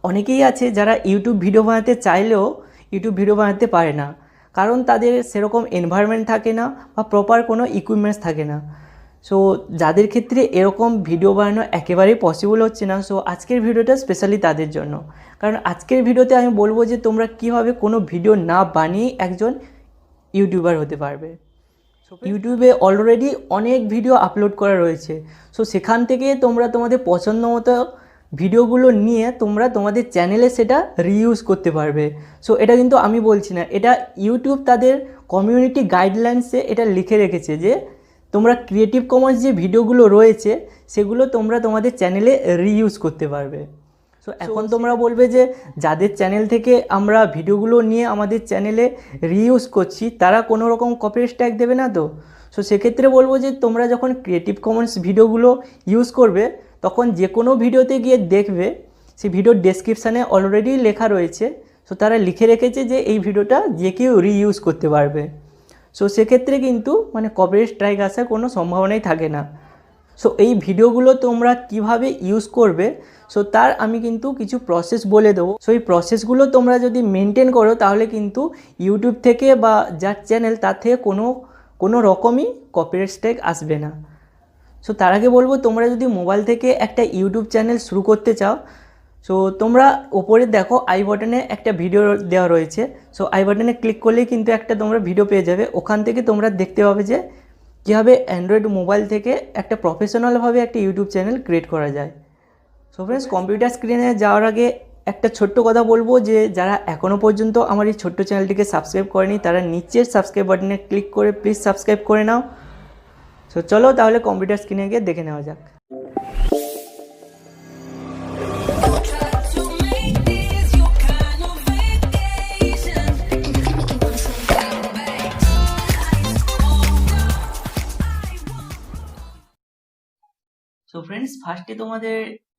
অনেকেই আছে যারা ইউটিউব ভিডিও বানাতে চাইলেও ইউটিউব ভিডিও বানাতে পারে না, কারণ তাদের সেরকম এনভায়রনমেন্ট থাকে না বা প্রপার কোনো ইকুইপমেন্টস থাকে না। সো যাদের ক্ষেত্রে এরকম ভিডিও বানানো একেবারেই পসিবল হচ্ছে না, সো আজকের ভিডিওটা স্পেশালি তাদের জন্য। কারণ আজকের ভিডিওতে আমি বলবো যে তোমরা কীভাবে কোনো ভিডিও না বানিয়ে একজন ইউটিউবার হতে পারবে। ইউটিউবে অলরেডি অনেক ভিডিও আপলোড করা রয়েছে, সো সেখান থেকে তোমরা তোমাদের পছন্দ মতো ভিডিওগুলো নিয়ে তোমরা তোমাদের চ্যানেলে সেটা রিইউজ করতে পারবে। সো এটা কিন্তু আমি বলছি না, এটা ইউটিউব তাদের কমিউনিটি গাইডলাইন্সে এটা লিখে রেখেছে যে তোমরা ক্রিয়েটিভ কমন্স যে ভিডিওগুলো রয়েছে সেগুলো তোমরা তোমাদের চ্যানেলে রিইউজ করতে পারবে। সো এখন তোমরা বলবে যে যাদের চ্যানেল থেকে আমরা ভিডিওগুলো নিয়ে আমাদের চ্যানেলে রিইউজ করছি তারা কোনো রকম কপিরাইট স্ট্রাইক দেবে না তো? সো সেক্ষেত্রে বলবো যে তোমরা যখন ক্রিয়েটিভ কমন্স ভিডিওগুলো ইউজ করবে তখন যে কোনো ভিডিওতে গিয়ে দেখবে সেই ভিডিওর ডেসক্রিপশানে অলরেডি লেখা রয়েছে, সো তারা লিখে রেখেছে যে এই ভিডিওটা যে কেউ রিইউজ করতে পারবে। সো সেক্ষেত্রে কিন্তু মানে কপিরাইট স্ট্রাইক আসার কোনো সম্ভাবনাই থাকে না। সো এই ভিডিওগুলো তোমরা কিভাবে ইউজ করবে, সো তার আমি কিন্তু কিছু প্রসেস বলে দেবো। সো এই প্রসেসগুলো তোমরা যদি মেনটেন করো তাহলে কিন্তু ইউটিউব থেকে বা যার চ্যানেল তার থেকে কোনো রকমই কপিরাইট স্ট্রাইক আসবে না। সো তার আগে বলবো তোমরা যদি মোবাইল থেকে একটা ইউটিউব চ্যানেল শুরু করতে চাও, সো তোমরা ওপরে দেখো আই বাটনে একটা ভিডিও দেওয়া রয়েছে। সো আই বাটনে ক্লিক করলেই কিন্তু একটা তোমরা ভিডিও পেয়ে যাবে। ওখান থেকে তোমরা দেখতে পাবে যে কীভাবে অ্যান্ড্রয়েড মোবাইল থেকে একটা প্রফেশনালভাবে একটা ইউটিউব চ্যানেল ক্রিয়েট করা যায়। সো ফ্রেন্ডস, কম্পিউটার স্ক্রিনে যাওয়ার আগে একটা ছোট্ট কথা বলবো যে যারা এখনও পর্যন্ত আমার এই ছোট্ট চ্যানেলটিকে সাবস্ক্রাইব করেনি তারা নিচের সাবস্ক্রাইব বাটনে ক্লিক করে প্লিজ সাবস্ক্রাইব করে নাও। সো চলো তাহলে কম্পিউটার স্ক্রিনে গিয়ে দেখে নেওয়া যাক। সো ফ্রেন্ডস, ফার্স্টে তোমাদের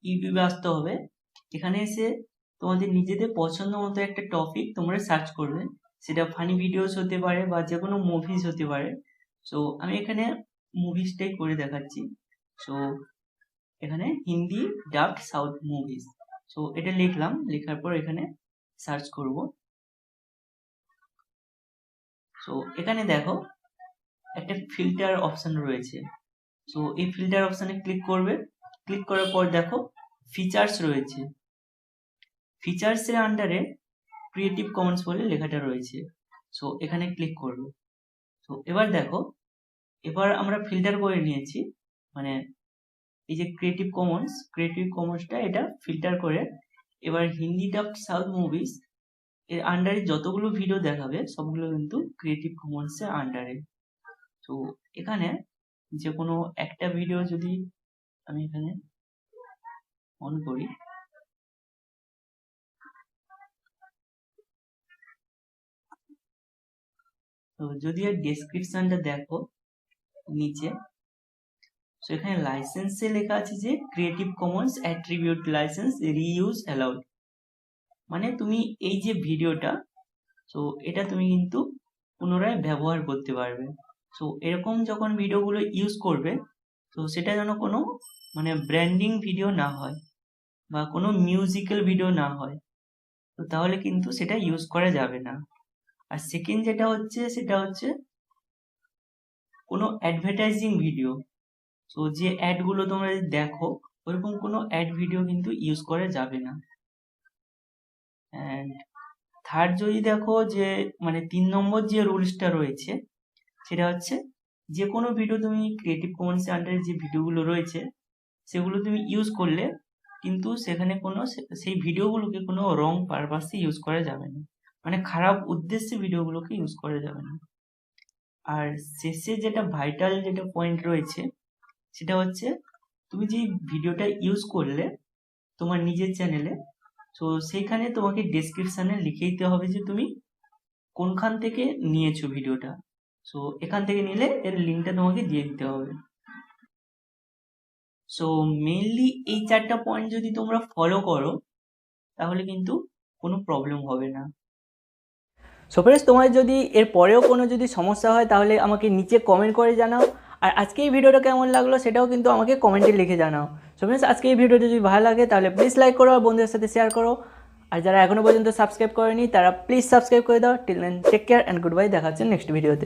ইউটিউবে আসতে হবে। এখানে এসে তোমাদের নিজেদের পছন্দ মতো একটা টপিক তোমরা সার্চ করবে, সেটা ফানি ভিডিওস হতে পারে বা যে কোনো মুভিজ হতে পারে। সো আমি এখানে মুভিজটাই করে দেখাচ্ছি। সো এখানে Hindi dubbed south movies, so এটা লিখলাম, লেখার পর এখানে সার্চ করব। সো এখানে দেখো একটা ফিল্টার অপশন রয়েছে। সো এই ফিল্টার অপশানে ক্লিক করবে। ক্লিক করার পর দেখো ফিচার্স রয়েছে। ফিচার্সের আন্ডারে ক্রিয়েটিভ কমন্স বলে লেখাটা রয়েছে। সো এখানে ক্লিক করবে। সো এবার দেখো, এবার আমরা ফিল্টার করে নিয়েছি, মানে এই যে ক্রিয়েটিভ কমন্সটা এটা ফিল্টার করে এবার হিন্দি ডাবড সাউথ মুভিজ এর আন্ডারে যতগুলো ভিডিও দেখাবে সবগুলো কিন্তু ক্রিয়েটিভ কমন্সের আন্ডারে। তো এখানে যে কোনো একটা ভিডিও যদি আমি এখানে অন করি, তো যদি এর ডেসক্রিপশনটা দেখো নিচে, তো এখানে লাইসেন্সে লেখা আছে যে creative Commons attribute licence reuse allowed, মানে তুমি এই যে ভিডিওটা, তো এটা তুমি কিন্তু পুনরায় ব্যবহার করতে পারবে। সো এরকম যখন ভিডিওগুলো ইউজ করবে, তো সেটা যেন কোনো মানে ব্র্যান্ডিং ভিডিও না হয় বা কোনো মিউজিক্যাল ভিডিও না হয়, তো তাহলে কিন্তু সেটা ইউজ করা যাবে না। আর সেকেন্ড যেটা হচ্ছে সেটা হচ্ছে কোনো অ্যাডভার্টাইজিং ভিডিও, তো যে অ্যাডগুলো তোমরা দেখো ওরকম কোনো অ্যাড ভিডিও কিন্তু ইউজ করা যাবে না। অ্যান্ড থার্ড যদি দেখো যে মানে 3 নম্বর যে রুলসটা রয়েছে সেটা হচ্ছে যে কোনো ভিডিও তুমি ক্রিয়েটিভ কমন্সের আন্ডারে যে ভিডিওগুলো রয়েছে সেগুলো তুমি ইউজ করলে কিন্তু সেখানে কোনো সেই ভিডিওগুলোকে কোনো রং পারপাসে ইউজ করা যাবে না, মানে খারাপ উদ্দেশ্যে ভিডিওগুলোকে ইউজ করা যাবে না। আর শেষে যেটা ভাইটাল যেটা পয়েন্ট রয়েছে সেটা হচ্ছে তুমি যে ভিডিওটা ইউজ করলে তোমার নিজের চ্যানেলে, তো সেইখানে তোমাকে ডেসক্রিপশানে লিখে দিতে হবে যে তুমি কোনখান থেকে নিয়েছো ভিডিওটা। সো এখান থেকে নিলে এর লিঙ্কটা তোমাকে দিয়ে দিতে হবে। সো মেইনলি এই 4টা পয়েন্ট যদি তোমরা ফলো করো তাহলে কিন্তু কোনো প্রবলেম হবে না। সো ফ্রেন্ডস, তোমার যদি এর পরেও কোনো যদি সমস্যা হয় তাহলে আমাকে নিচে কমেন্ট করে জানাও। আর আজকে এই ভিডিওটা কেমন লাগলো সেটাও কিন্তু আমাকে কমেন্টে লিখে জানাও। সো ফ্রেন্ডস, আজকে এই ভিডিওটা যদি ভালো লাগে তাহলে প্লিজ লাইক করো আর বন্ধুদের সাথে শেয়ার করো। আর যারা এখনও পর্যন্ত সাবস্ক্রাইব করেনি তারা প্লিজ সাবস্ক্রাইব করে দাও। Till then take care and good bye, দেখা হচ্ছে নেক্সট ভিডিওতে।